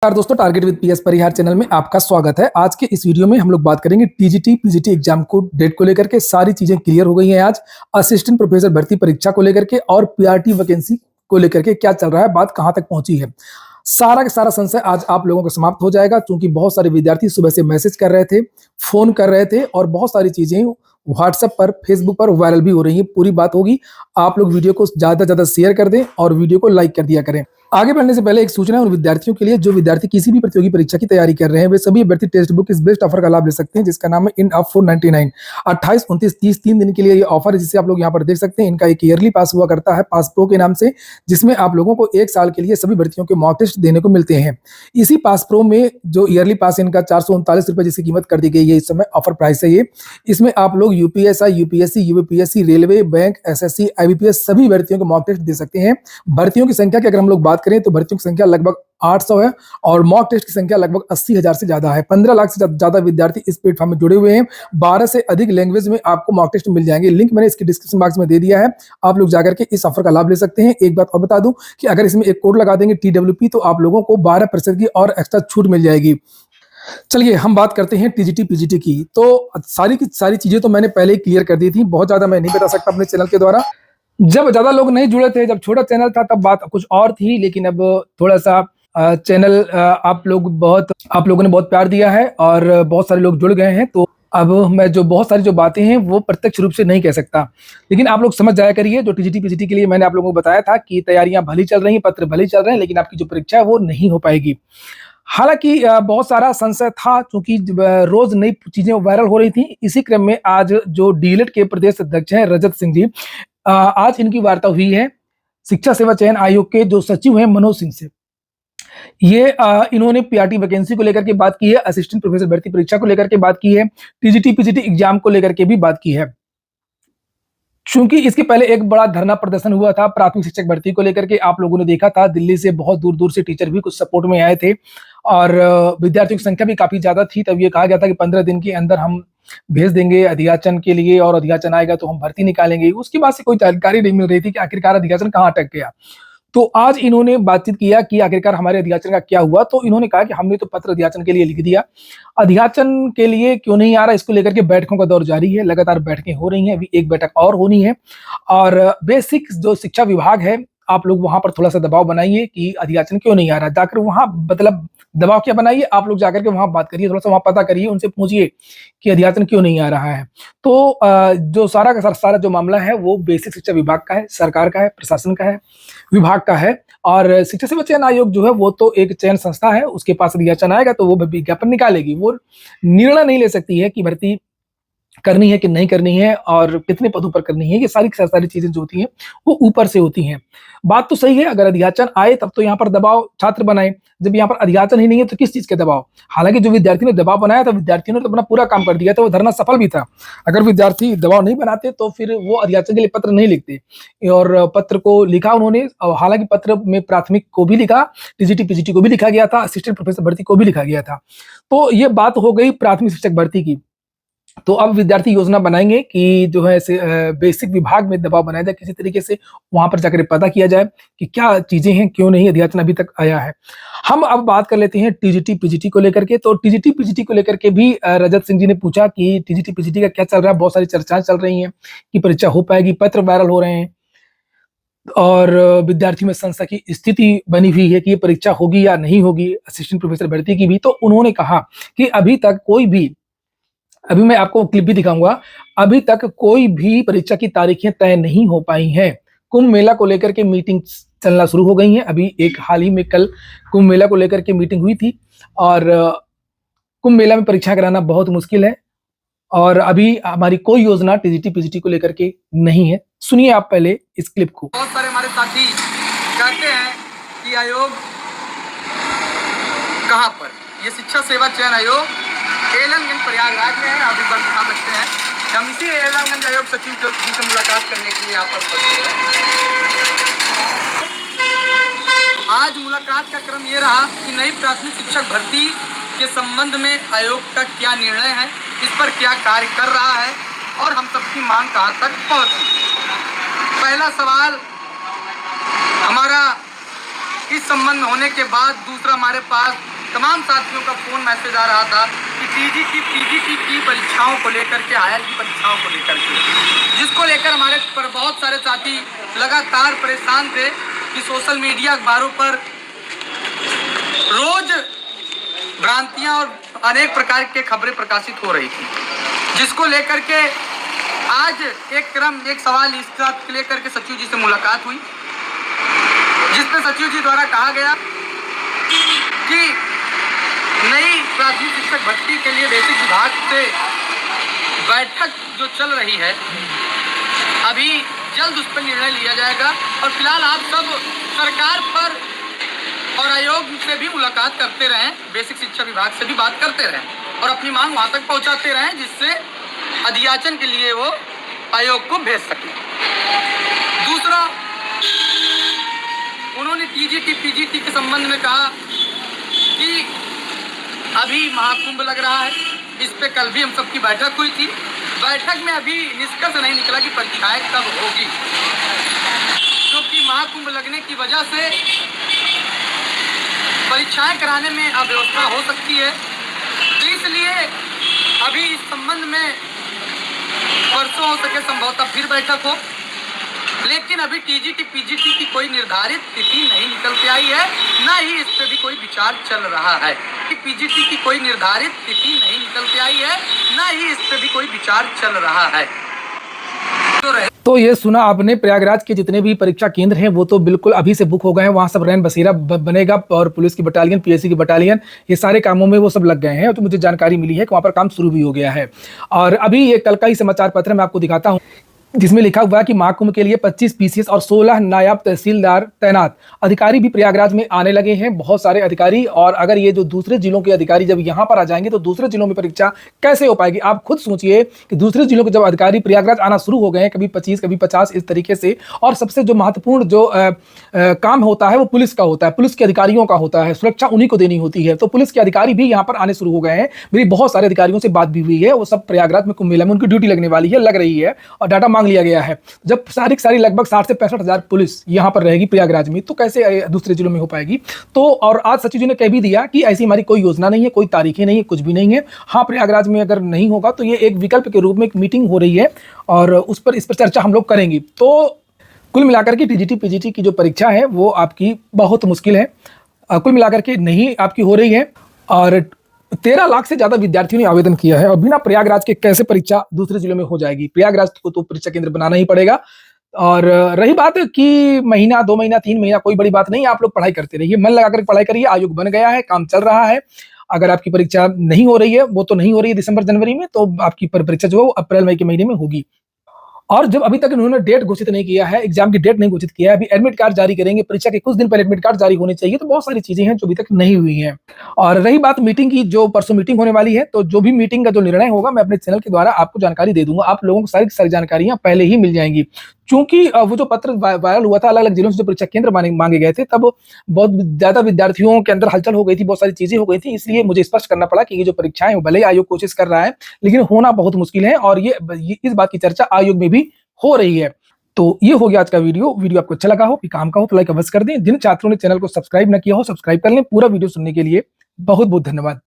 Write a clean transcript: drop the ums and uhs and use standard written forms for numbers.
नमस्कार दोस्तों, target with PS Parihar channel में आपका स्वागत है। आज के इस वीडियो में हम लोग बात करेंगे टीजीटी पीजीटी एग्जाम को डेट को लेकर के। सारी चीजें क्लियर हो गई हैं आज। असिस्टेंट प्रोफेसर भर्ती परीक्षा को लेकर के और पीआरटी वैकेंसी को लेकर के क्या चल रहा है, बात कहां तक पहुंची है, सारा का सारा संशय आज आप लोगों का समाप्त हो जाएगा। क्योंकि बहुत सारे विद्यार्थी सुबह से मैसेज कर रहे थे, फोन कर रहे थे और बहुत सारी चीजें व्हाट्सएप पर, फेसबुक पर वायरल भी हो रही है। पूरी बात होगी, आप लोग वीडियो को ज्यादा से ज्यादा शेयर कर दें और वीडियो को लाइक कर दिया करें। आगे बढ़ने से पहले एक सूचना है उन विद्यार्थियों के लिए जो विद्यार्थी किसी भी प्रतियोगी परीक्षा की तैयारी कर रहे हैं। वे सभी अभ्यर्थी टेक्स्ट बुक इस बेस्ट ऑफर का लाभ ले सकते हैं, जिसका नाम है इन ऑफ 499। 28, 29, 30 3 दिन के लिए ये ऑफर है, जिसे आप लोग यहाँ पर देख सकते हैं। इनका एक ईयरली पास हुआ करता है पास प्रो के नाम से, जिसमें आप लोगों को 1 साल के लिए सभी भर्तियों के मॉक टेस्ट देने को मिलते हैं। इसी पास प्रो में जो ईयरली पास इनका 439 रुपए जिसकी कीमत कर दी गई है, इस समय ऑफर प्राइस है ये। इसमें आप लोग UPSI, UPSC, UPSC, railway, bank, SSC, IBPS सभी भर्तियों के मॉक टेस्ट दे सकते हैं। भर्तियों की संख्या की अगर हम लोग बात करें तो भर्तियों की संख्या लगभग 800 है और मॉक टेस्ट की संख्या लगभग 80,000 से ज्यादा है। 15 लाख से ज्यादा विद्यार्थी इस प्लेटफॉर्म में जुड़े हुए हैं। 12 से अधिक लैंग्वेज में आपको मॉक टेस्ट मिल जाएंगे। लिंक मैंने इसके डिस्क्रिप्शन बॉक्स में दे दिया है, आप लोग जाकर के इस ऑफर का लाभ ले सकते हैं। एक बात और बता दूं कि अगर इसमें एक कोड लगा देंगे TWP तो आप लोगों को 12% की और एक्स्ट्रा छूट मिल जाएगी। चलिए हम बात करते हैं टीजीटी पीजीटी की। तो सारी की सारी चीजें तो मैंने पहले ही क्लियर कर दी थी, बहुत ज्यादा मैं नहीं बता सकता अपने चैनल के द्वारा। जब ज्यादा लोग नहीं जुड़े थे, जब छोटा चैनल था, तब बात कुछ और थी। लेकिन अब थोड़ा सा चैनल आप लोगों ने बहुत प्यार दिया है और बहुत सारे लोग जुड़ गए हैं। तो अब मैं जो बहुत सारी जो बातें हैं वो प्रत्यक्ष रूप से नहीं कह सकता, लेकिन आप लोग समझ जाया करिए। जो टीजीटी पीजीटी के लिए मैंने आप लोगों को बताया था कि तैयारियां भली चल रही हैं, पत्र भली चल रहे हैं, लेकिन आपकी जो परीक्षा है वो नहीं हो पाएगी। हालांकि बहुत सारा संशय था, क्योंकि रोज नई चीजें वायरल हो रही थी। इसी क्रम में आज जो डीएलएड के प्रदेश अध्यक्ष हैं रजत सिंह जी, आज इनकी वार्ता हुई है शिक्षा सेवा चयन आयोग के जो सचिव हैं मनोज सिंह से। ये इन्होंने पीआरटी वैकेंसी को लेकर के बात की है, असिस्टेंट प्रोफेसर भर्ती परीक्षा को लेकर के बात की है, टीजीटी पीजीटी एग्जाम को लेकर के भी बात की है। चूंकि इसके पहले एक बड़ा धरना प्रदर्शन हुआ था प्राथमिक शिक्षक भर्ती को लेकर के, आप लोगों ने देखा था। दिल्ली से बहुत दूर दूर से टीचर भी कुछ सपोर्ट में आए थे और विद्यार्थियों की संख्या भी काफी ज्यादा थी। तब ये कहा गया था कि 15 दिन के अंदर हम भेज देंगे अधियाचन के लिए और अधियाचन आएगा तो हम भर्ती निकालेंगे। उसके बाद से कोई जानकारी नहीं मिल रही थी कि आखिरकार अधियाचन कहाँ अटक गया। तो आज इन्होंने बातचीत किया कि आखिरकार हमारे अधियाचन का क्या हुआ। तो इन्होंने कहा कि हमने तो पत्र अधियाचन के लिए लिख दिया, अधियाचन के लिए क्यों नहीं आ रहा, इसको लेकर के बैठकों का दौर जारी है। लगातार बैठकें हो रही हैं, अभी एक बैठक और होनी है। और बेसिक जो शिक्षा विभाग है, आप लोग वहां पर थोड़ा सा दबाव बनाइए कि अधियाचन क्यों नहीं आ रहा। जाकर वहां मतलब दबाव क्या बनाइए, आप लोग जाकर के वहां बात करिए, थोड़ा सा वहां पता करिए, उनसे पूछिए कि अधियाचन क्यों नहीं आ रहा है। तो जो सारा का सारा जो मामला है वो बेसिक शिक्षा विभाग का है, सरकार का है, प्रशासन का है, विभाग का है। और शिक्षा सेवा चयन आयोग जो है वो तो एक चयन संस्था है, उसके पास अधियाचन आएगा तो वो विज्ञापन निकालेगी। वो निर्णय नहीं ले सकती है कि भर्ती करनी है कि नहीं करनी है और कितने पदों पर करनी है। ये सारी चीजें जो होती हैं वो ऊपर से होती हैं। बात तो सही है, अगर अधियाचन आए तब तो यहाँ पर दबाव छात्र बनाए। जब यहाँ पर अधियाचन ही नहीं है तो किस चीज के दबाव। हालांकि जो विद्यार्थी ने दबाव बनाया था, विद्यार्थियों ने तो अपना पूरा काम कर दिया था, वो धरना सफल भी था। अगर विद्यार्थी दबाव नहीं बनाते तो फिर वो अधियाचन के लिए पत्र नहीं लिखते। और पत्र को लिखा उन्होंने, हालांकि पत्र में प्राथमिक को भी लिखा, टीजीटी पीजीटी को भी लिखा गया था, असिस्टेंट प्रोफेसर भर्ती को भी लिखा गया था। तो ये बात हो गई प्राथमिक शिक्षक भर्ती की। तो अब विद्यार्थी योजना बनाएंगे कि जो है बेसिक विभाग में दबाव बनाया जाए, किसी तरीके से वहां पर जाकर पता किया जाए कि क्या चीजें हैं, क्यों नहीं अधियाचन अभी तक आया है। हम अब बात कर लेते हैं टीजीटी पीजीटी को लेकर के। तो टीजीटी पीजीटी को लेकर के भी रजत सिंह जी ने पूछा कि टीजीटी पीजीटी का क्या चल रहा है। बहुत सारी चर्चाएं चल रही हैं कि परीक्षा हो पाएगी, पत्र वायरल हो रहे हैं और विद्यार्थियों में संशय की स्थिति बनी हुई है कि ये परीक्षा होगी या नहीं होगी, असिस्टेंट प्रोफेसर भर्ती की भी। तो उन्होंने कहा कि अभी तक कोई भी, अभी मैं आपको क्लिप भी दिखाऊंगा, अभी तक कोई भी परीक्षा की तारीखें तय नहीं हो पाई हैं। कुंभ मेला को लेकर के मीटिंग चलना शुरू हो गई हैं। अभी एक हाल ही में कल कुंभ मेला को लेकर के मीटिंग हुई थी और कुंभ मेला में परीक्षा कराना बहुत मुश्किल है और अभी हमारी कोई योजना टीजीटी पीजीटी को लेकर के नहीं है। सुनिए आप पहले इस क्लिप को। बहुत सारे हमारे साथी कहते हैं कि आयोग कहाँ पर, ये शिक्षा सेवा चयन आयोग एलनगंज प्रयागराज में है। आप एक बार दिखा सकते हैं। हम इसी एलनगंज आयोग सचिव जी से मुलाकात करने के लिए यहाँ पर उपस्थित हैं। आज मुलाकात का क्रम ये रहा कि नई प्राथमिक शिक्षक भर्ती के संबंध में आयोग का क्या निर्णय है, इस पर क्या कार्य कर रहा है और हम सबकी मांग कहाँ तक पहुँची। पहला सवाल हमारा इस संबंध होने के बाद, दूसरा हमारे पास तमाम साथियों का फ़ोन मैसेज आ रहा था कि टीजीटी पीजीटी की परीक्षाओं को लेकर के, हायर की परीक्षाओं को लेकर के, जिसको लेकर हमारे पर बहुत सारे साथी लगातार परेशान थे कि सोशल मीडिया, अखबारों पर रोज भ्रांतियां और अनेक प्रकार के खबरें प्रकाशित हो रही थी, जिसको लेकर के आज एक सवाल इसका लेकर के सचिव जी से मुलाकात हुई, जिसमें सचिव जी द्वारा कहा गया कि नई प्राथमिक शिक्षक भर्ती के लिए बेसिक विभाग से बैठक जो चल रही है, अभी जल्द उस पर निर्णय लिया जाएगा और फिलहाल आप सब सरकार पर और आयोग से भी मुलाकात करते रहें, बेसिक शिक्षा विभाग से भी बात करते रहें और अपनी मांग वहां तक पहुंचाते रहें, जिससे अध्याचन के लिए वो आयोग को भेज सके। दूसरा, उन्होंने टीजीटी पीजीटी के संबंध में कहा कि अभी महाकुंभ लग रहा है, इस पे कल भी हम सबकी बैठक हुई थी। बैठक में अभी निष्कर्ष नहीं निकला कि परीक्षाएं कब होगी, क्योंकि महाकुंभ लगने की वजह से परीक्षाएं कराने में अव्यवस्था हो सकती है। तो इसलिए अभी इस संबंध में परसों हो सके संभवतः फिर बैठक हो, लेकिन अभी टीजीटी पीजीटी की कोई निर्धारित तिथि नहीं निकल के आई है, ना ही इस पर भी कोई विचार चल रहा है। पीजीटी की कोई निर्धारित तिथि नहीं निकल के आई है, ना ही इस पर भी कोई विचार चल रहा है। तो ये सुना आपने, प्रयागराज के जितने भी परीक्षा केंद्र हैं वो तो बिल्कुल अभी से बुक हो गए हैं, वहाँ सब रैन बसेरा बनेगा और पुलिस की बटालियन, पीएससी की बटालियन, ये सारे कामों में वो सब लग गए हैं। तो मुझे जानकारी मिली है कि वहाँ पर काम शुरू भी हो गया है। और अभी ये कल का ही समाचार पत्र मैं आपको दिखाता हूँ, जिसमें लिखा हुआ है कि महाकुंभ के लिए 25 पीसीएस और 16 नायब तहसीलदार तैनात। अधिकारी भी प्रयागराज में आने लगे हैं, बहुत सारे अधिकारी। और अगर ये जो दूसरे जिलों के अधिकारी जब यहाँ पर आ जाएंगे तो दूसरे जिलों में परीक्षा कैसे हो पाएगी? आप खुद सोचिए कि दूसरे जिलों के जब अधिकारी प्रयागराज आना शुरू हो गए हैं, कभी 25 कभी 50 इस तरीके से, और सबसे जो महत्वपूर्ण जो काम होता है वो पुलिस का होता है, पुलिस के अधिकारियों का होता है, सुरक्षा उन्हीं को देनी होती है। तो पुलिस के अधिकारी भी यहाँ पर आने शुरू हो गए हैं। मेरी बहुत सारे अधिकारियों से बात भी हुई है, वो सब प्रयागराज में कुंभ मेला में उनकी ड्यूटी लगने वाली है, लग रही है और डाटा मांग लिया गया है। जब सारी लगभग 60 से 65 हजार पुलिस यहां पर रहेगी प्रयागराज में, तो कैसे दूसरे जिलों में हो पाएगी? तो और आज सचिव जी ने कह भी दिया कि ऐसी हमारी कोई योजना नहीं है, कोई तारीखें नहीं है, कुछ भी नहीं है। हाँ, प्रयागराज में अगर नहीं होगा तो ये एक विकल्प के रूप में एक मीटिंग हो रही है और इस पर चर्चा हम लोग करेंगे। तो कुल मिलाकर के टीजीटी पीजीटी की जो परीक्षा है वो आपकी बहुत मुश्किल है, कुल मिलाकर के नहीं आपकी हो रही है। और 13 लाख से ज्यादा विद्यार्थियों ने आवेदन किया है और बिना प्रयागराज के कैसे परीक्षा दूसरे जिलों में हो जाएगी? प्रयागराज को तो परीक्षा केंद्र बनाना ही पड़ेगा। और रही बात कि महीना 2 महीना 3 महीना, कोई बड़ी बात नहीं, आप लोग पढ़ाई करते रहिए, मन लगाकर पढ़ाई करिए। आयोग बन गया है, काम चल रहा है। अगर आपकी परीक्षा नहीं हो रही है, वो तो नहीं हो रही है दिसंबर जनवरी में, तो आपकी परीक्षा जो है वो अप्रैल मई के महीने में होगी। और जब अभी तक उन्होंने डेट घोषित नहीं किया है, एग्जाम की डेट नहीं घोषित किया है, अभी एडमिट कार्ड जारी करेंगे, परीक्षा के कुछ दिन पहले एडमिट कार्ड जारी होने चाहिए। तो बहुत सारी चीजें हैं जो अभी तक नहीं हुई हैं। और रही बात मीटिंग की, जो परसों मीटिंग होने वाली है, तो जो भी मीटिंग का जो निर्णय होगा मैं अपने चैनल के द्वारा आपको जानकारी दे दूंगा। आप लोगों को सारी जानकारियां पहले ही मिल जाएंगी, क्योंकि वो जो पत्र वायरल हुआ था अलग अलग जिलों से जो परीक्षा केंद्र मांगे गए थे, तब बहुत ज्यादा विद्यार्थियों के अंदर हलचल हो गई थी, बहुत सारी चीजें हो गई थी। इसलिए मुझे स्पष्ट करना पड़ा कि ये जो परीक्षाएं, भले ही आयोग कोशिश कर रहा है लेकिन होना बहुत मुश्किल है। और ये इस बात की चर्चा आयोग में भी हो रही है। तो ये हो गया आज का वीडियो आपको अच्छा लगा हो, काम का हो तो लाइक अवश्य कर दें। जिन छात्रों ने चैनल को सब्सक्राइब न किया हो, सब्सक्राइब कर लें। पूरा वीडियो सुनने के लिए बहुत बहुत धन्यवाद।